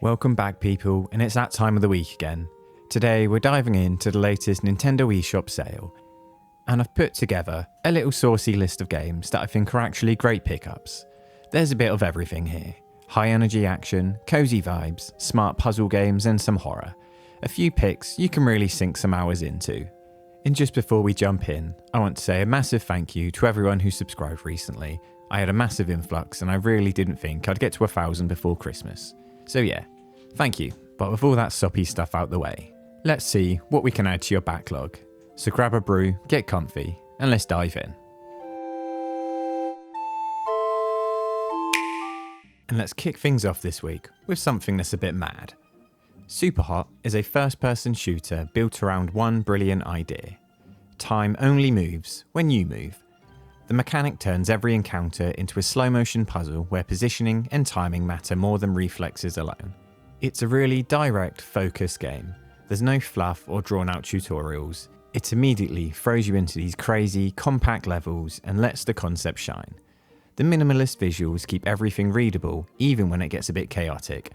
Welcome back, people, and it's that time of the week again. Today we're diving into the latest Nintendo eShop sale, and I've put together a little saucy list of games that I think are actually great pickups. There's a bit of everything here. High energy action, cozy vibes, smart puzzle games and some horror. A few picks you can really sink some hours into. And just before we jump in, I want to say a massive thank you to everyone who subscribed recently. I had a massive influx and I really didn't think I'd get to 1,000 before Christmas. So yeah, thank you. But with all that soppy stuff out the way, let's see what we can add to your backlog. So grab a brew, get comfy, and let's dive in. And let's kick things off this week with something that's a bit mad. Superhot is a first-person shooter built around one brilliant idea. Time only moves when you move. The mechanic turns every encounter into a slow-motion puzzle where positioning and timing matter more than reflexes alone. It's a really direct, focused game. There's no fluff or drawn-out tutorials. It immediately throws you into these crazy, compact levels and lets the concept shine. The minimalist visuals keep everything readable, even when it gets a bit chaotic,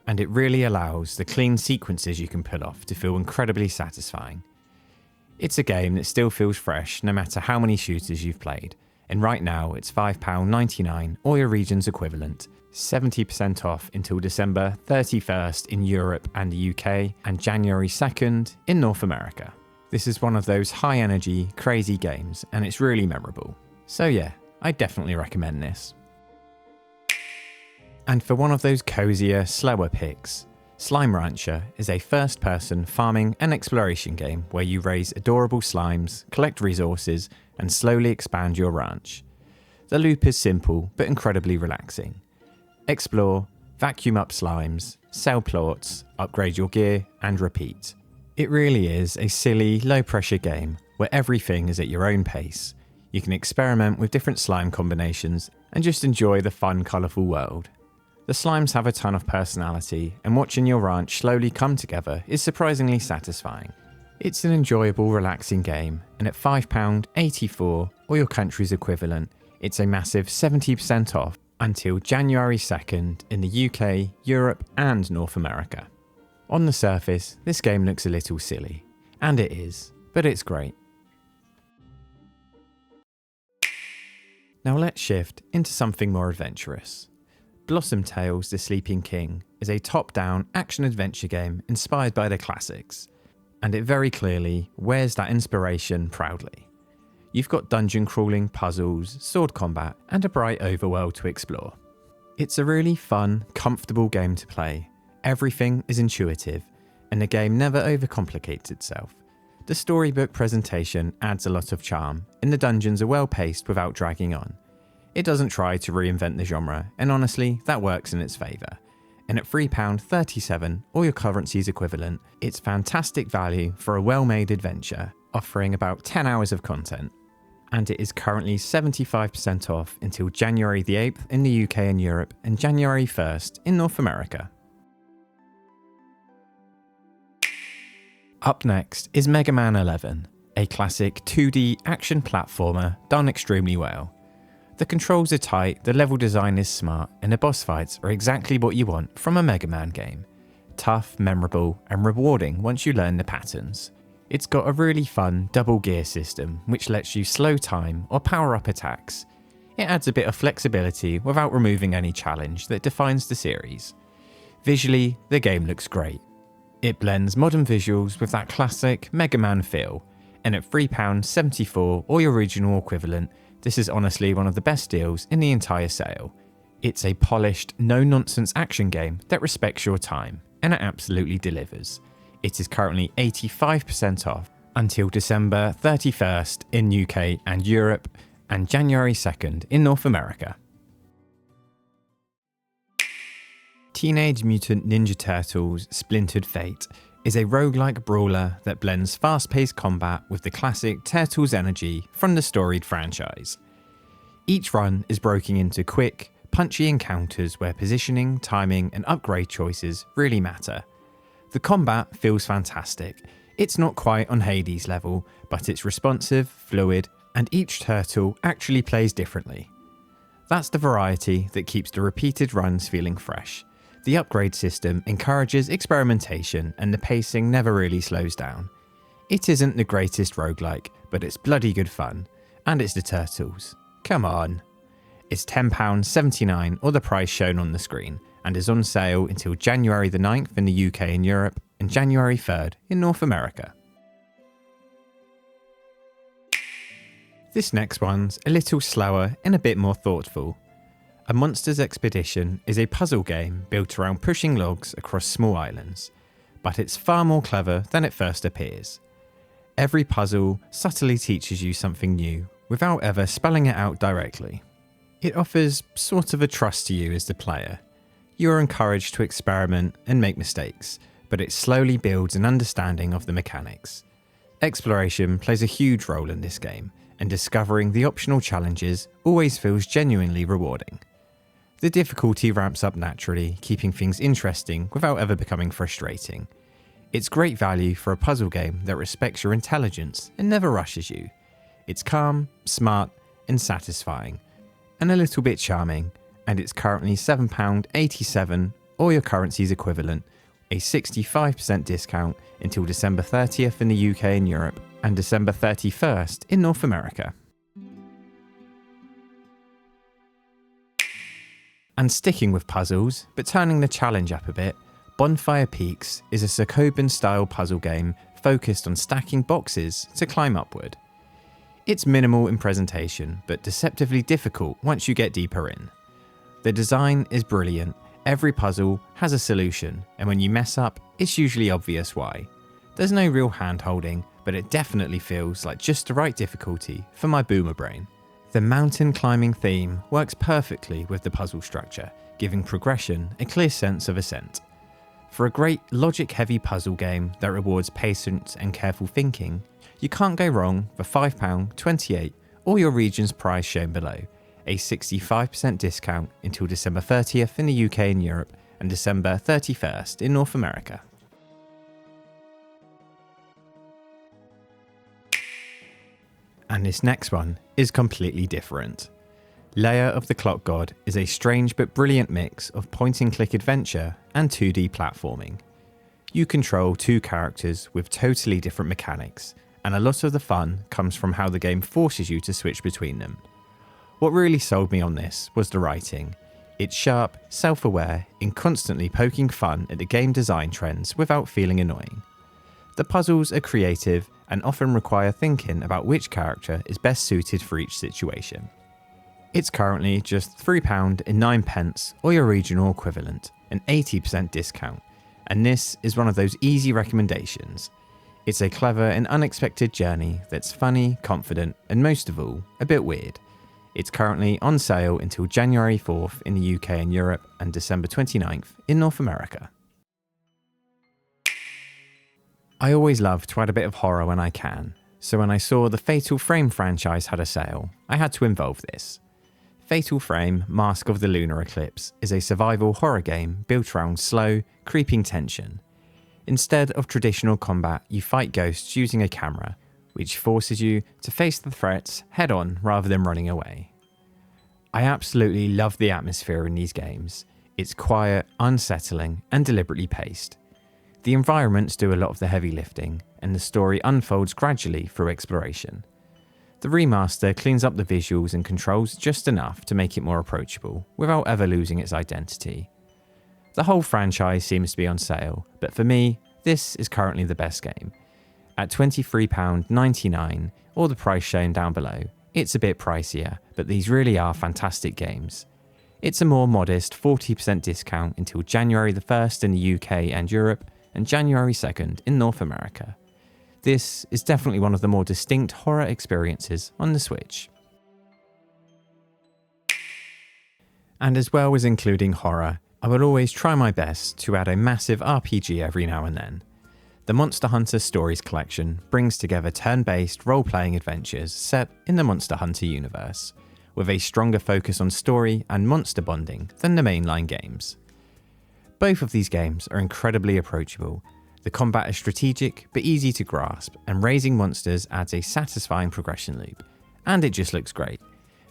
and it really allows the clean sequences you can pull off to feel incredibly satisfying. It's a game that still feels fresh no matter how many shooters you've played, and right now it's £5.99 or your region's equivalent, 70% off until December 31st in Europe and the UK, and January 2nd in North America. This is one of those high energy, crazy games, and it's really memorable. So yeah, I definitely recommend this. And for one of those cozier, slower picks, Slime Rancher is a first-person farming and exploration game where you raise adorable slimes, collect resources, and slowly expand your ranch. The loop is simple but incredibly relaxing. Explore, vacuum up slimes, sell plots, upgrade your gear, and repeat. It really is a silly, low-pressure game where everything is at your own pace. You can experiment with different slime combinations and just enjoy the fun, colourful world. The slimes have a ton of personality, and watching your ranch slowly come together is surprisingly satisfying. It's an enjoyable, relaxing game, and at £5.84 or your country's equivalent, it's a massive 70% off until January 2nd in the UK, Europe and North America. On the surface, this game looks a little silly, and it is, but it's great. Now let's shift into something more adventurous. Blossom Tales: The Sleeping King is a top-down action-adventure game inspired by the classics, and it very clearly wears that inspiration proudly. You've got dungeon crawling, puzzles, sword combat, and a bright overworld to explore. It's a really fun, comfortable game to play. Everything is intuitive, and the game never overcomplicates itself. The storybook presentation adds a lot of charm, and the dungeons are well paced without dragging on. It doesn't try to reinvent the genre, and honestly, that works in its favour. And at £3.37 or your currency's equivalent, it's fantastic value for a well-made adventure, offering about 10 hours of content. And it is currently 75% off until January the 8th in the UK and Europe, and January 1st in North America. Up next is Mega Man 11, a classic 2D action platformer done extremely well. The controls are tight, the level design is smart, and the boss fights are exactly what you want from a Mega Man game. Tough, memorable, and rewarding once you learn the patterns. It's got a really fun double gear system which lets you slow time or power up attacks. It adds a bit of flexibility without removing any challenge that defines the series. Visually, the game looks great. It blends modern visuals with that classic Mega Man feel, and at £3.74 or your regional equivalent, this is honestly one of the best deals in the entire sale. It's a polished, no-nonsense action game that respects your time, and it absolutely delivers. It is currently 85% off until December 31st in UK and Europe, and January 2nd in North America. Teenage Mutant Ninja Turtles: Splintered Fate is a roguelike brawler that blends fast-paced combat with the classic Turtles energy from the storied franchise. Each run is broken into quick, punchy encounters where positioning, timing, and upgrade choices really matter. The combat feels fantastic. It's not quite on Hades level, but it's responsive, fluid, and each turtle actually plays differently. That's the variety that keeps the repeated runs feeling fresh. The upgrade system encourages experimentation and the pacing never really slows down. It isn't the greatest roguelike, but it's bloody good fun. And it's the Turtles. Come on. It's £10.79 or the price shown on the screen, and is on sale until January the 9th in the UK and Europe, and January 3rd in North America. This next one's a little slower and a bit more thoughtful. A Monsters Expedition is a puzzle game built around pushing logs across small islands, but it's far more clever than it first appears. Every puzzle subtly teaches you something new without ever spelling it out directly. It offers sort of a trust to you as the player. You are encouraged to experiment and make mistakes, but it slowly builds an understanding of the mechanics. Exploration plays a huge role in this game, and discovering the optional challenges always feels genuinely rewarding. The difficulty ramps up naturally, keeping things interesting without ever becoming frustrating. It's great value for a puzzle game that respects your intelligence and never rushes you. It's calm, smart, and satisfying, and a little bit charming, and it's currently £7.87 or your currency's equivalent, a 65% discount until December 30th in the UK and Europe, and December 31st in North America. And sticking with puzzles, but turning the challenge up a bit, Bonfire Peaks is a Sokoban-style puzzle game focused on stacking boxes to climb upward. It's minimal in presentation, but deceptively difficult once you get deeper in. The design is brilliant, every puzzle has a solution, and when you mess up, it's usually obvious why. There's no real hand-holding, but it definitely feels like just the right difficulty for my boomer brain. The mountain climbing theme works perfectly with the puzzle structure, giving progression a clear sense of ascent. For a great logic-heavy puzzle game that rewards patience and careful thinking, you can't go wrong for £5.28 or your region's price shown below, a 65% discount until December 30th in the UK and Europe, and December 31st in North America. And this next one is completely different. Lair of the Clockwork God is a strange but brilliant mix of point-and-click adventure and 2D platforming. You control two characters with totally different mechanics, and a lot of the fun comes from how the game forces you to switch between them. What really sold me on this was the writing. It's sharp, self-aware, and constantly poking fun at the game design trends without feeling annoying. The puzzles are creative and often require thinking about which character is best suited for each situation. It's currently just £3.09 or your regional equivalent, an 80% discount, and this is one of those easy recommendations. It's a clever and unexpected journey that's funny, confident, and most of all, a bit weird. It's currently on sale until January 4th in the UK and Europe, and December 29th in North America. I always love to add a bit of horror when I can, so when I saw the Fatal Frame franchise had a sale, I had to involve this. Fatal Frame: Mask of the Lunar Eclipse is a survival horror game built around slow, creeping tension. Instead of traditional combat, you fight ghosts using a camera, which forces you to face the threats head-on rather than running away. I absolutely love the atmosphere in these games. It's quiet, unsettling, and deliberately paced. The environments do a lot of the heavy lifting, and the story unfolds gradually through exploration. The remaster cleans up the visuals and controls just enough to make it more approachable, without ever losing its identity. The whole franchise seems to be on sale, but for me, this is currently the best game. At £23.99, or the price shown down below, it's a bit pricier, but these really are fantastic games. It's a more modest 40% discount until January the 1st in the UK and Europe, and January 2nd in North America. This is definitely one of the more distinct horror experiences on the Switch. And as well as including horror, I will always try my best to add a massive RPG every now and then. The Monster Hunter Stories collection brings together turn-based role-playing adventures set in the Monster Hunter universe, with a stronger focus on story and monster bonding than the mainline games. Both of these games are incredibly approachable. The combat is strategic but easy to grasp, and raising monsters adds a satisfying progression loop. And it just looks great.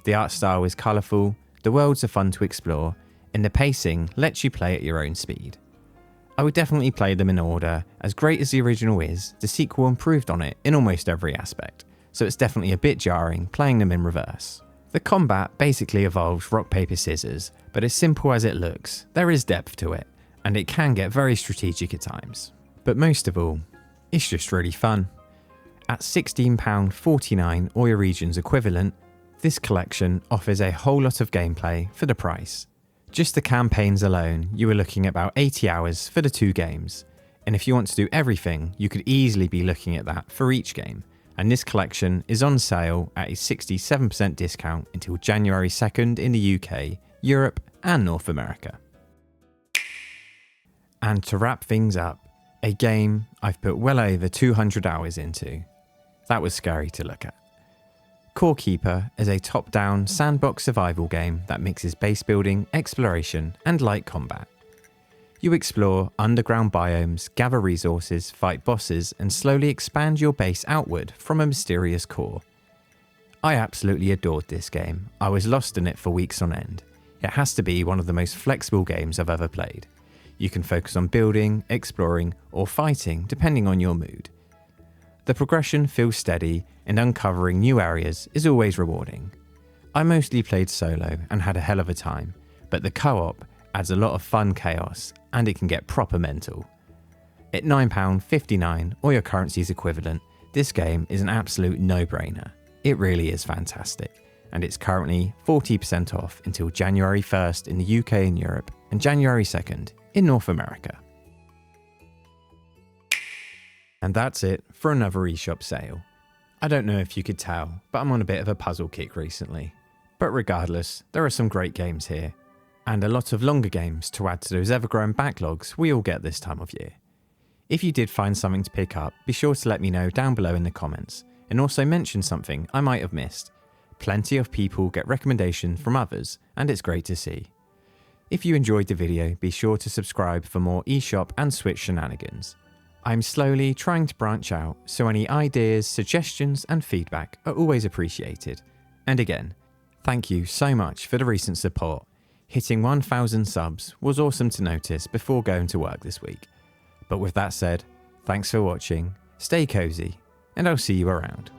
The art style is colourful, the worlds are fun to explore, and the pacing lets you play at your own speed. I would definitely play them in order. As great as the original is, the sequel improved on it in almost every aspect, so it's definitely a bit jarring playing them in reverse. The combat basically evolves rock paper scissors, but as simple as it looks, there is depth to it, and it can get very strategic at times. But most of all, it's just really fun. At £16.49 Oya Regions equivalent, this collection offers a whole lot of gameplay for the price. Just the campaigns alone, you are looking at about 80 hours for the 2 games, and if you want to do everything, you could easily be looking at that for each game, and this collection is on sale at a 67% discount until January 2nd in the UK, Europe and North America. And to wrap things up, a game I've put well over 200 hours into. That was scary to look at. Core Keeper is a top-down sandbox survival game that mixes base building, exploration, and light combat. You explore underground biomes, gather resources, fight bosses, and slowly expand your base outward from a mysterious core. I absolutely adored this game. I was lost in it for weeks on end. It has to be one of the most flexible games I've ever played. You can focus on building, exploring, or fighting depending on your mood. The progression feels steady, and uncovering new areas is always rewarding. I mostly played solo and had a hell of a time, but the co-op adds a lot of fun chaos and it can get proper mental. At £9.59 or your currency's equivalent, this game is an absolute no-brainer. It really is fantastic, and it's currently 40% off until January 1st in the UK and Europe and January 2nd in North America. And that's it for another eShop sale. I don't know if you could tell, but I'm on a bit of a puzzle kick recently. But regardless, there are some great games here, and a lot of longer games to add to those ever-growing backlogs we all get this time of year. If you did find something to pick up, be sure to let me know down below in the comments, and also mention something I might have missed. Plenty of people get recommendations from others, and it's great to see. If you enjoyed the video, be sure to subscribe for more eShop and Switch shenanigans. I'm slowly trying to branch out, so any ideas, suggestions and feedback are always appreciated. And again, thank you so much for the recent support. Hitting 1,000 subs was awesome to notice before going to work this week. But with that said, thanks for watching, stay cozy, and I'll see you around.